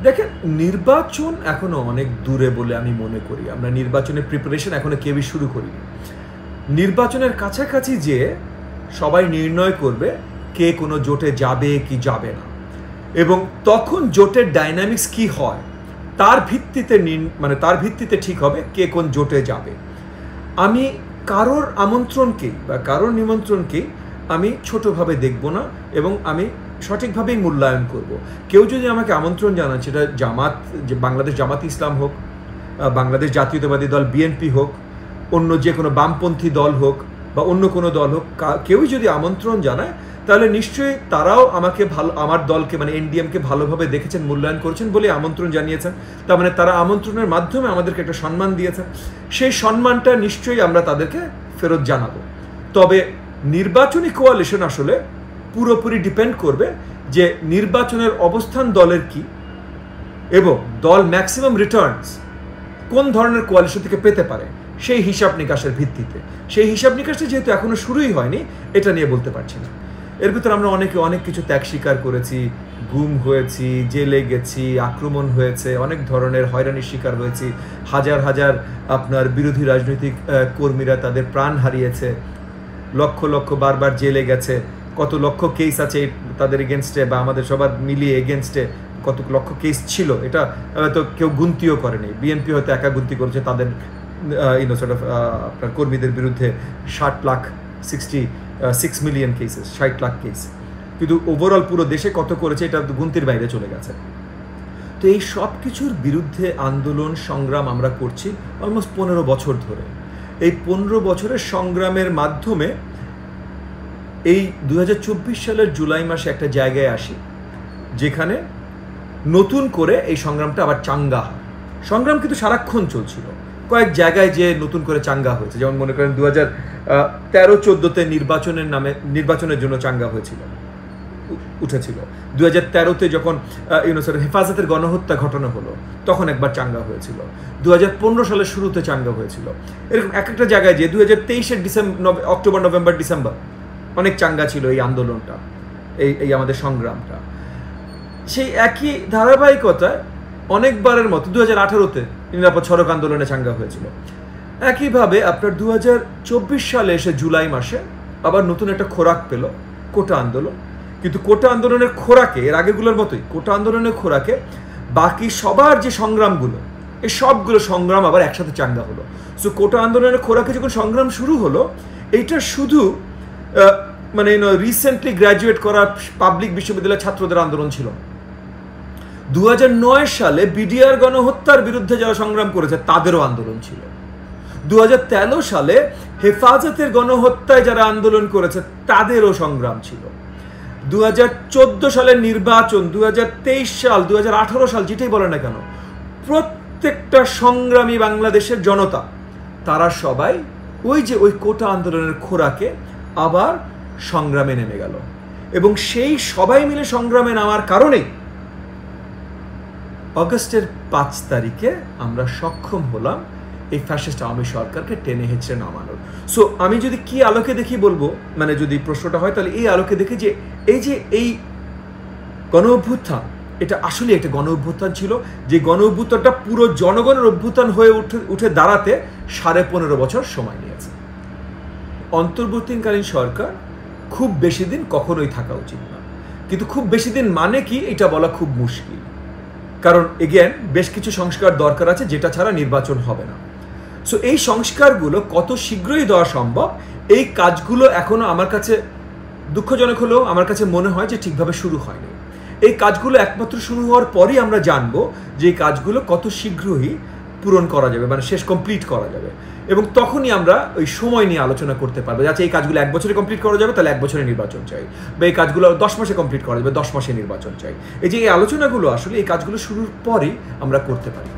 দেখেন, নির্বাচন এখনো অনেক দূরে বলে আমি মনে করি। আমরা নির্বাচনের প্রিপারেশন এখনো কেউই শুরু করিনি। নির্বাচনের কাছাকাছি যে সবাই নির্ণয় করবে কে কোনো জোটে যাবে কি যাবে না, এবং তখন জোটের ডাইনামিক্স কি হয় তার ভিত্তিতে ঠিক হবে কে কোন জোটে যাবে। আমি কারোর আমন্ত্রণকেই বা কারোর নিমন্ত্রণকেই আমি ছোটোভাবে দেখব না, এবং আমি সঠিকভাবেই মূল্যায়ন করব। কেউ যদি আমাকে আমন্ত্রণ জানান, সেটা বাংলাদেশ জামাত ইসলাম হোক, বাংলাদেশ জাতীয়তাবাদী দল বিএনপি হোক, অন্য যে কোনো বামপন্থী দল হোক বা অন্য কোনো দল হোক, কেউই যদি আমন্ত্রণ জানায় তাহলে নিশ্চয়ই তারাও আমাকে আমার দলকে এনডিএমকে ভালোভাবে দেখেছেন, মূল্যায়ন করেছেন বলে আমন্ত্রণ জানিয়েছেন। তার মানে তারা আমন্ত্রণের মাধ্যমে আমাদেরকে একটা সম্মান দিয়েছেন। সেই সম্মানটা নিশ্চয়ই আমরা তাদেরকে ফেরত জানাবো। তবে নির্বাচনী কোয়ালিশন আসলে পুরোপুরি ডিপেন্ড করবে যে নির্বাচনের অবস্থান দলের কি, এবং দল ম্যাক্সিমাম রিটার্নস কোন ধরনের কোয়ালিশন থেকে পেতে পারে সেই হিসাব নিকাশের ভিত্তিতে। সেই হিসাব নিকাশটা যেহেতু এখনো শুরুই হয়নি, এটা নিয়ে বলতে পারছি না। এর ভিতরে আমরা অনেক কিছু ত্যাগ স্বীকার করেছি, গুম হয়েছি, জেলে গেছি, আক্রমণ হয়েছে, অনেক ধরনের হয়রানির শিকার হয়েছি। হাজার আপনার বিরোধী রাজনৈতিক কর্মীরা তাদের প্রাণ হারিয়েছে, লক্ষ বারবার জেলে গেছে, কত লক্ষ কেস আছে তাদের এগেনস্টে বা আমাদের সবার মিলিয়ে এগেনস্টে কত লক্ষ কেস ছিল, এটা হয়তো কেউ গুনতিও করেনি। বিএনপি হয়তো একা গুনতি করেছে তাদের আপনার কর্মীদের বিরুদ্ধে 66 মিলিয়ন কেসেস, 60 লাখ কেস, কিন্তু ওভারঅল পুরো দেশে কত করেছে এটা গুনতির বাইরে চলে গেছে। তো এই সব কিছুর বিরুদ্ধে আন্দোলন সংগ্রাম আমরা করছি অলমোস্ট 15 বছর ধরে। এই 15 বছরের সংগ্রামের মাধ্যমে এই 2024 সালের জুলাই মাসে একটা জায়গায় আসি যেখানে নতুন করে এই সংগ্রামটা আবার চাঙ্গা হয়। সংগ্রাম কিন্তু সারাক্ষণ চলছিল, কয়েক জায়গায় যে নতুন করে চাঙ্গা হয়েছে। যেমন মনে করেন 2013-14তে নির্বাচনের জন্য চাঙ্গা উঠেছিল। 2013তে যখন হেফাজতের গণহত্যা ঘটনা হলো তখন একবার চাঙ্গা হয়েছিল। 2015 সালের শুরুতে চাঙ্গা হয়েছিল। এরকম একটা জায়গায় যে 2023-এর অক্টোবর নভেম্বর ডিসেম্বর অনেক চাঙ্গা ছিল এই আন্দোলনটা, এই আমাদের সংগ্রামটা। সেই একই ধারাবাহিকতায় অনেকবারের মতো 2018-তে নিরাপদ সড়ক আন্দোলনে চাঙ্গা হয়েছিল। একইভাবে আপনার 2024 সালে এসে জুলাই মাসে আবার নতুন একটা খোরাক পেল কোটা আন্দোলন। কিন্তু কোটা আন্দোলনের খোরাকে, এর আগেগুলোর মতোই কোটা আন্দোলনের খোরাকে বাকি সবার যে সংগ্রামগুলো, এই সবগুলো সংগ্রাম আবার একসাথে চাঙ্গা হলো। সো কোটা আন্দোলনের খোরাকে যখন সংগ্রাম শুরু হলো, এইটা শুধু রিসেন্টলি গ্র্যাজুয়েট করা পাবলিক বিশ্ববিদ্যালয়ের ছাত্রদের আন্দোলন ছিল। 2009 সালে বিডিআর গণহত্যার বিরুদ্ধে যারা সংগ্রাম করেছে তাদেরও আন্দোলন ছিল। 2013 সালে হেফাজতের গণহত্যায় যারা আন্দোলন করেছে তাদেরও সংগ্রাম ছিল। 2014 সালের নির্বাচন, 2023 সাল, 2018 সাল, যেটাই বলে না কেন, প্রত্যেকটা সংগ্রামী বাংলাদেশের জনতা তারা সবাই ওই কোটা আন্দোলনের খোরাকে আবার সংগ্রামে নেমে গেল। এবং সেই সবাই মিলে সংগ্রামে নামার কারণেই অগস্টের 5 তারিখে আমরা সক্ষম হলাম এই ফ্যাসিস্ট আওয়ামী সরকারকে টেনে হেঁচড়ে নামানোর। সো আমি যদি কি আলোকে দেখি বলবো, যদি প্রশ্নটা হয় তাহলে এই আলোকে দেখি যে এই গণ অভ্যুত্থান, এটা আসলে একটা গণ অভ্যুত্থান ছিল, যে গণ অভ্যুত্থানটা পুরো জনগণের অভ্যুত্থান হয়ে উঠে দাঁড়াতে 15.5 বছর সময় নিয়েছে। অন্তর্বর্তীকালীন সরকার খুব বেশি দিন কখনোই থাকা উচিত না, কিন্তু খুব বেশি দিন মানে কি এটা বলা খুব মুশকিল। কারণ এগেন বেশ কিছু সংস্কার দরকার আছে যেটা ছাড়া নির্বাচন হবে না। সো এই সংস্কারগুলো কত শীঘ্রই দেওয়া সম্ভব, এই কাজগুলো এখনো আমার কাছে দুঃখজনক হলেও আমার কাছে মনে হয় যে ঠিকভাবে শুরু হয়নি। এই কাজগুলো একমাত্র শুরু হওয়ার পরই আমরা জানবো যে এই কাজগুলো কত শীঘ্রই পূরণ করা যাবে, সেই কমপ্লিট করা যাবে। এবং তখনই আমরা ওই সময় নিয়ে আলোচনা করতে পারবো। আচ্ছা, এই কাজগুলো 1 বছরে কমপ্লিট করা যাবে, তাহলে 1 বছরে নির্বাচন চাই, বা এই কাজগুলো 10 মাসে কমপ্লিট করা যাবে, 10 মাসে নির্বাচন চাই। এই যে এই আলোচনাগুলো আসলে এই কাজগুলো শুরুর পরই আমরা করতে পারি।